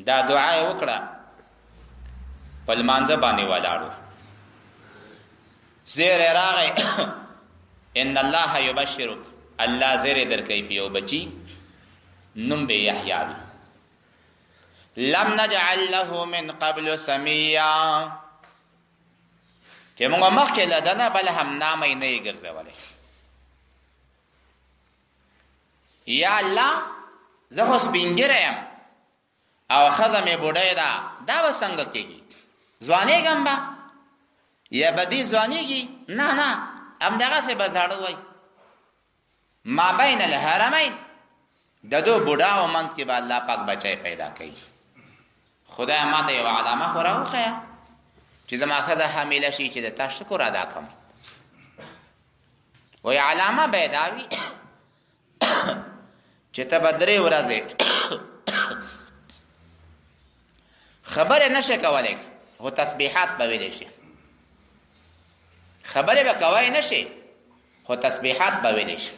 دا دعا یې وکړه، په لمانځه باندې ولاړو، زیر راغی ان الله یبشرک، الله زیر درکوي په یو بچی نوم به یحیی وي. لم نجعل له من قبل سمیا، چې موږ مخکې لدنه بل هم نامې نه یې ګرځولې. یا الله زه خو سپینګیره یم او ښځه مې بوډۍ ده، دا به څنګه کېږي؟ ځوانېږم به یا بدی ځوانېږي؟ نه همدغسې به زاړه وای. ما بین الحرمین، د 2 بوډاو منځ کې به الله پاک بچی پیدا کوي. خدای ما ته یو علامه خو راوښیه چې زما ښځه حامله شي چې د تا شکر ادا کړم. وایي علامه به یې دا وي چې ته به 3 ورځې خبرې نشې کولی، خو تسبیحات به ویلی شي. خبرې به کوی نشي خو تسبیحات به ویلی شي.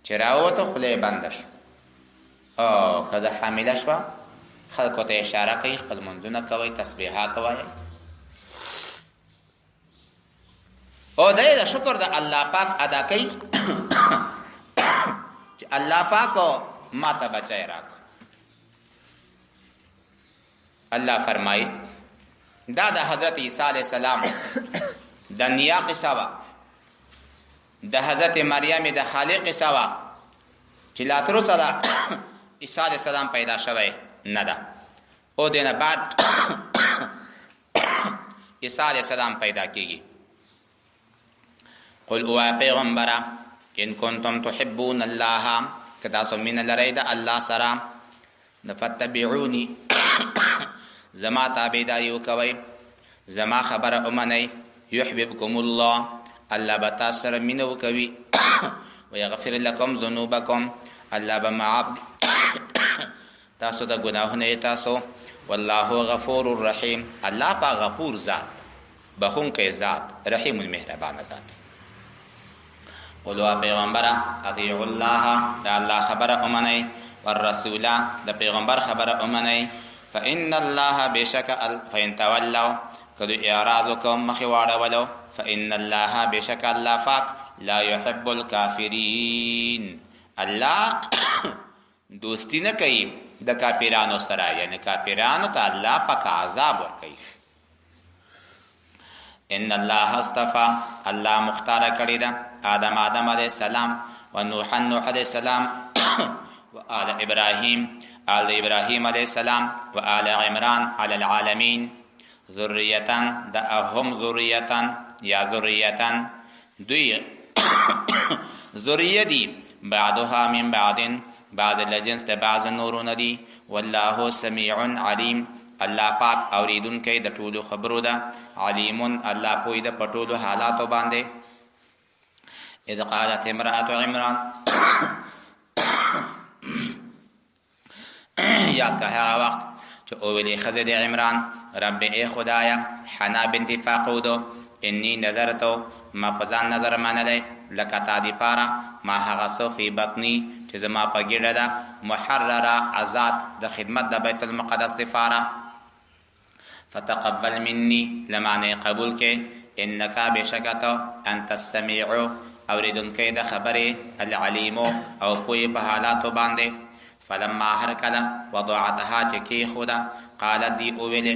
چې راووته خوله یې بنده شو او ښځه حامله شوه، خلکو ته اشاره کوي خپل منځونه کوئ، تسبیحات وایي. او دی د شکر د الله پاک ادا کوي چې الله پاک ما ته بچی راکړ. الله فرمایي دا د حضرت عیسی علیه السلام د نیا قصه وه، د حضرت مریم د خالق قصه وه چې لا تر اوسه د عیسی علیه السلام پیدا شوی نه ده، او دینه بعد عیسی علیه السلام پیدا کیږي. قل او پیغمبره ان کنتم تحبون الله، که تاسو مینه لرئ د الله سره، فتبعوني زما تابعداري وکوئ، زما خبره ومنئ، يحببكم الله، الله به تاسو سره مینه وکوي، ويغفر لكم ذنوبكم، الله به معاف تاسو د ګناهونه تاسو، والله غفور الرحیم، الله پاک غفور ذات بخونکی ذات رحیم المهربان ذات. قلوا پیغمبر اطیعوا الله دا الله خبر امنی والرسول دا پیغمبر خبر امنی فإن الله بشک فإن تولوا کدو اعراض کوم مخی واړولو فإن الله بشک الله فاق لا يحب الكافرین الله دوستی نه کوي د کافرانو سره، یعنی کافرانو ته الله پاک عذاب ورکوي. ان الله اصطفى الله مختار کړی دا آدم علیه السلام و نوح علیه السلام و آل ابراهیم علیه السلام و آل عمران علی العالمین ذریتن دا هم ذریتن یا ذریتن دوی ذریه دی بعضها من بعض بعض لجنس د بعض نورون دی والله سمیع علیم الله پاک اوریدون کې د ټولو خبرو ده علیم الله پوی د پټولو حالاتو باندې. اذ قالت امرأة عمران یاد کا هغه وخت چې او ویلې خزه د عمران رب ای خدایا حنا بنت فاقودو انی نظرتو ما پزان نظر منلی لکه تا دی پارا ما هغه سو فی بطنی چې زما په ګیډه ده محرره آزاد د خدمت د بیت المقدس لپاره. فتقبل مني لمعنی قبول کې انک بشکتا انت السمیع اوریدونکی د خبره العلیم او پوی په حالاتو باندې. فلما هرکله وضعتها چکی خدا قالت دی اویل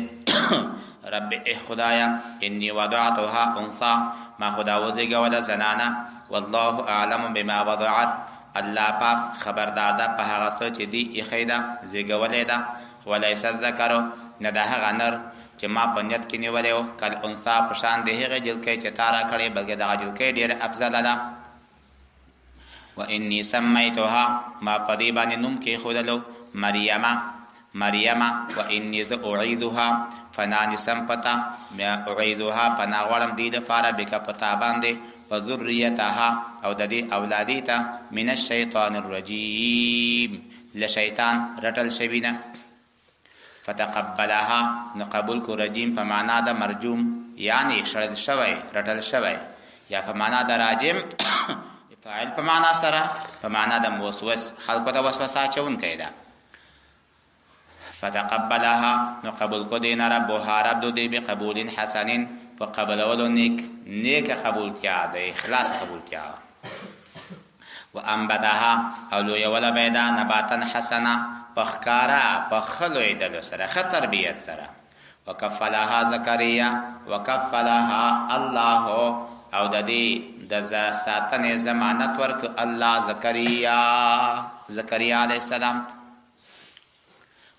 رب ای خدایا انی وضعتها انثى ما خدا وزګول زنانه والله اعلم بما وضعت الله پاک خبردار ده په هغه څه چې دی اخیدا زګولې ده وليس الذکر نه ده هغه نر چې ما په نیت کې نیولې کل انثى په شان ده هغه جلکې چې تارا کړي بلکې دا جلکې ډېر افضل ده. و انی سمیتها ما پدی باندې نوم کې خودلو مریم و انی ز اعیذها فنانی سمپتا ما اعیذها پنا غړم دی د فاره بک پتا باندې و ذریتها او د دې اولادی ته من الشیطان الرجیم لشیطان رټل شوینه. فتقبلها نقبل کو رجیم په معنا د مرجوم یعنی شړل شوی رټل شوی یا په معنا د راجم فاعل په معنا سره په معنا د موسوس خلق ته وسوسه چون کیدا. فتقبلها نقبل کو دین ربها رب دو دی بقبول حسن وقبلولو نیک قبولتیا د اخلاص قبولتیا. و انبتها او لو یولا بیدا نباتن حسنا پخکارا پخلو ایدلو سره خطربیت سره. وکفلها زکریا وکفلها الله او د دې د ساتنې ضمانت ورک الله زکریا علیه السلام.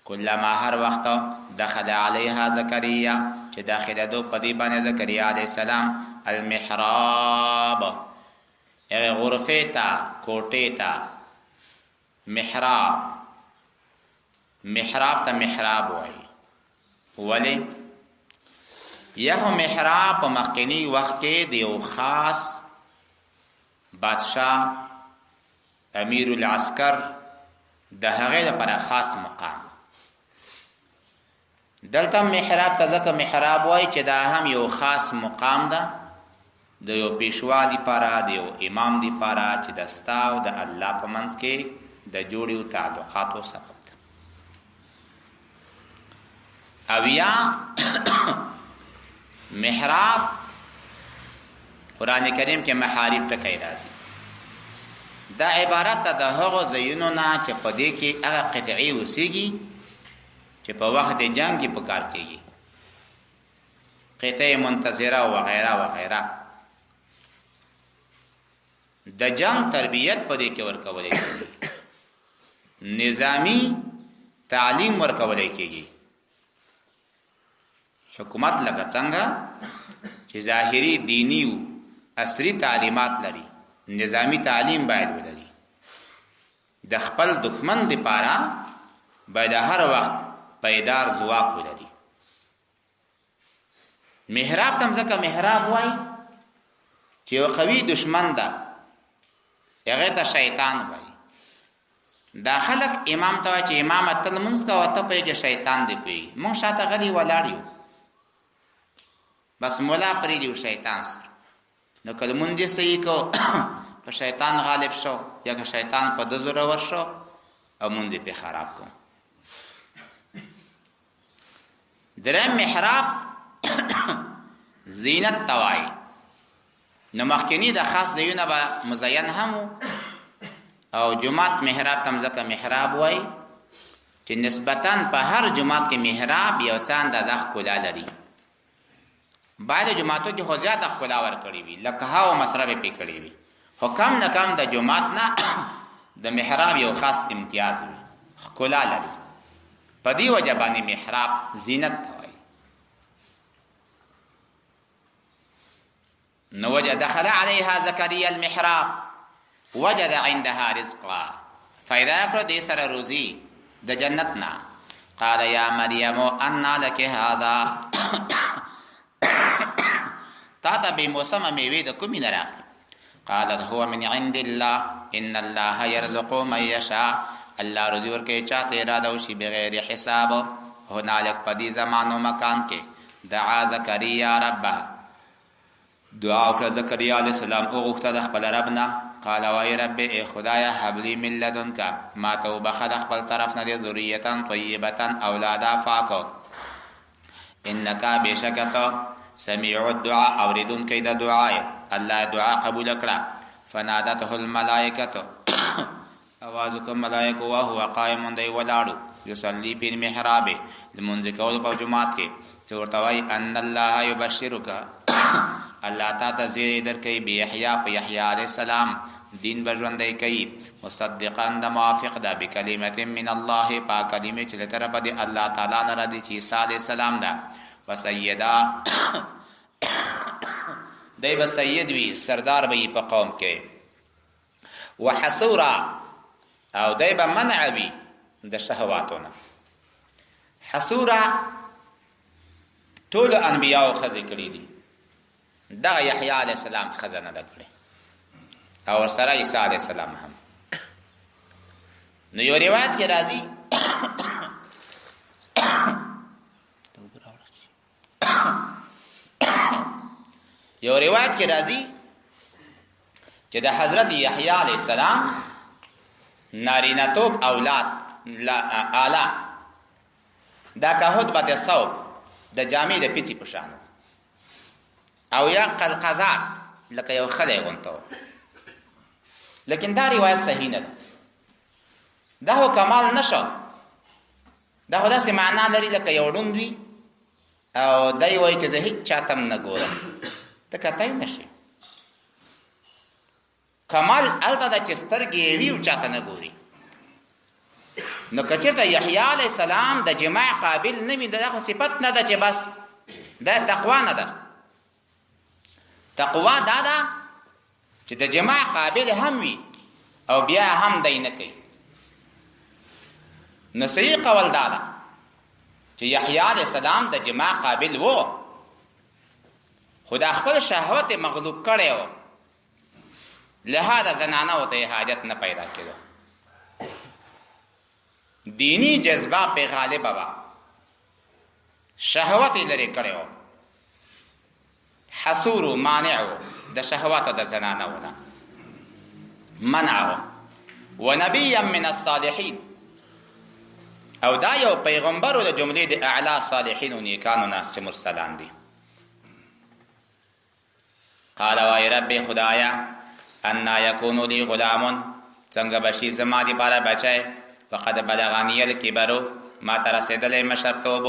کلما هر وخت دخل علیها زکریا چې داخله دو پدی باندې زکریا علیه السلام المحراب اغه غرفه تا کوټه تا محراب ته محراب ولی یو محراب په مخکنی وخت کې دیو خاص بادشاہ امیر العسکر د هغه لپاره خاص مقام. دلته محراب ته ځکه محراب وای چې دا هم یو خاص مقام ده د یو پیشوا دی پاره د یو امام دی پاره چې د ستاو د الله په منځ کې د جوړیو تعلقاتو سبب ده. او یا محراب قرآن کریم کې محارب ټکی راځي. دا عبارت ده د هغو ځایونو نه چې په دې کې هغه قطعي اوسېږي چې په وخت د جنګ کې پکار کېږي، قطعه منتظره وغیره وغیره. د جنگ تربیت په دې کې ورکول کېږي، نظامی تعلیم ورکول کېږي. حکومت لکه څنګه چې ظاهري دینی او عصري تعلیمات لري، نظامی تعلیم باید ولري. د خپل دښمن لپاره باید هر وخت پایدار ځواک ولري. محراب تم ځکه محراب وای چې یو قوي دشمن ده، هغه ته شیطان وای. دا خلق امام ته چې امام تل منځ کا وته په کې شیطان دی پی مونږ شاته غلي ولاړ یو. بس مولا پریدي او شیطان سره. نو کله مونږ صحیح کو په شیطان غالب شو یا که شیطان په د زوره ور شو او مونږ په خراب کو. درم محراب زینت توای. نو مخکنی د خاص دیونه به مزین هم او جمعات محراب تم ځکه محراب وای چې نسبتاً په هر جمعات کې محراب یو څه اندازه ښکلا لري. بعض جمعاتو کې خو زیاته ښکلا ورکړې وي لکه هوا مصرف پې کړې وي، خو کم نه کم د جمعات نه د محراب یو خاص امتیاز وي، ښکلا لري. په دې وجه باندې محراب زینت ته وایي. نو وجه دخل علیها زکریا المحراب وجد عندها رزقا، پیدا کړه دې سره روزي د جنت نه. قال یا مریم انا لك هذا، تا ته به موسم میوې د کومې نه راغلي؟ قالت هو من عند الله ان الله يرزق من يشاء، الله روزي ورکوي چاته اراده وشي بغیر حساب. هنالک په دې زمان او مکان کې دعا زکریا ربه، دعا وکړه زکریا علیه السلام او غوښته د خپل رب نه. قال وای رب ای خدایا حب لی من لدنک، ما ته وبخه خپل طرف نه ذریه طیبه اولادا فاکو، انک بشکته سمیع الدعاء اوریدون کې د دعای. الله دعا قبول کړه. فنادته الملائکه، اواز کوم ملائکه او هو قائم دی ولاړو یصلی فی المحراب، لمنځ کول په جمعات کې. چې ورته وای ان الله یبشرک، الله تعالی زیر درکې به یحیی په یحیی علیہ السلام دین بژوندې کوي، مصدقا د موافق ده بکلمت من الله، پاک کلمه چې تر په دې الله تعالی نه را دي چې عیسی علیہ السلام ده. وسیدا دای به سید وی سردار به په قوم کې. وحسورا او دای به منع وی د شهواتونه. حسورا ټول انبیاء خزې کړی دي، دا یحیی علیہ السلام خزانه ده کړی او سره عیسی علیہ السلام هم. نو یو روایت کې راځي یو روایت کې راځي چې د حضرت یحیی علیہ السلام نارینه توب اولاد اعلی دا که حدبت صوب د جامې د پیچی په شانو او یا قلقذات لکه یو خلی غونته، لیکن دا روایت صحیح نه ده. دا هو کمال نشو، دا خو داسې معنا لري لکه یو ړوند وي او دی وایي چې زه هېڅ چاته هم نه ګورم، ته کتی نه شي. کمال هلته ده چې سترګې یې وي او چاته نه ګوري. نو که چېرته یحیی علیه السلام د جماع قابل نه وي، دا خو صفت نه ده چې بس دا تقوا نه ده. تقوا دا ده چې د جماع قابل هم وي او بیا هم دی نه کوي. نو صحیح قول دا ده چې یحیی علیه السلام د جماع قابل و، خو دا خپل شهوت مغلوب کړی و، لهذا زنانه ورته حاجت نه پیدا کېده. دینی جذبه په غالبه وه، شهوت یې لرې کړی و. حسور مانع د شهوات د زنانه ونه منع و نبیا من الصالحین، او دا یو پیغمبر د جملې د اعلی صالحین و نیکانو نه چې مرسلان دي. قال وای رب خدایا انا یکون لی غلام، څنګه بشي زما دی بارا بچای، وقد بلغنی الکبر، ما ته رسېدلی مشرتوب.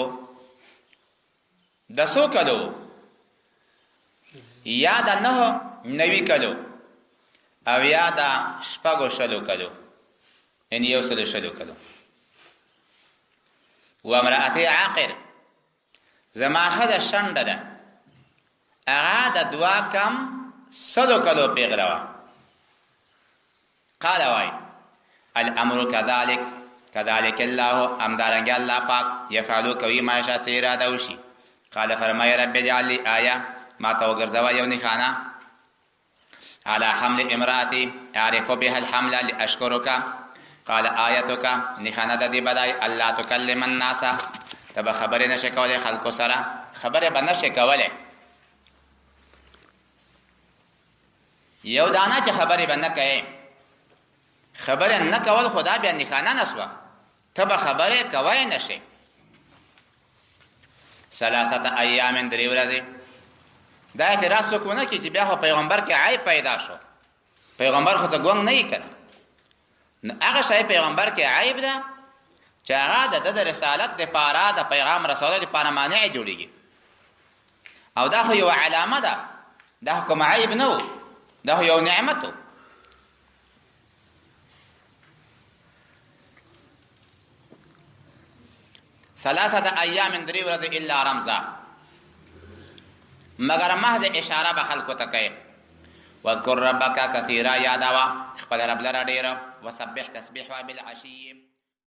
د څو کلو؟ یا د نوي کلو او یا د شپږو شلو کلو، یعنې یو سلو شلو کلو. و امرأتي عاقر، زما ښځه شنډه ده، هغه د دوه کم سلو کلو پیغله وه. قال وای الامر كذلك الله، همدارنګه الله پاک یفعلو کوي ما یشاء څه اراده وشي. قال فرمای رب اجعل لي آیه، ما ته وګرځوه یو نښانه، على حمل امرأتي اعرف بها الحمل لاشکرک. قال آیتک، نښانه د دې بدای الله تکلم الناس، ته به خبرې نشې کولی خلکو سره، خبرې به نشې کولی یو دانه چې خبرې به نه کوي، خبرې نه کول خدا بیا نښانه نسوه، ته به خبرې کوی نشي. ثلاثه ایام 3 ورځې. دا اعتراض څوک ونه کړي چې بیا خو پیغمبر کې عیب پیدا شو، پیغمبر خو ته ګونګ نه یې کړه. هغه شی پیغمبر کې عیب ده چې هغه د رسالت دپاره د پیغام رسولو دپاره مانع جوړېږي، او دا خو یو علامه ده، دا کوم عیب نه و، دا خو یو نعمت و. ثلاثه ایام 3 ورځې الا رمزا، مگر محض اشاره به خلکو ته کوي. واذکر ربک کثیرا، یادوا خپل رب لره ډېره، وسبح تسبیح بالعشی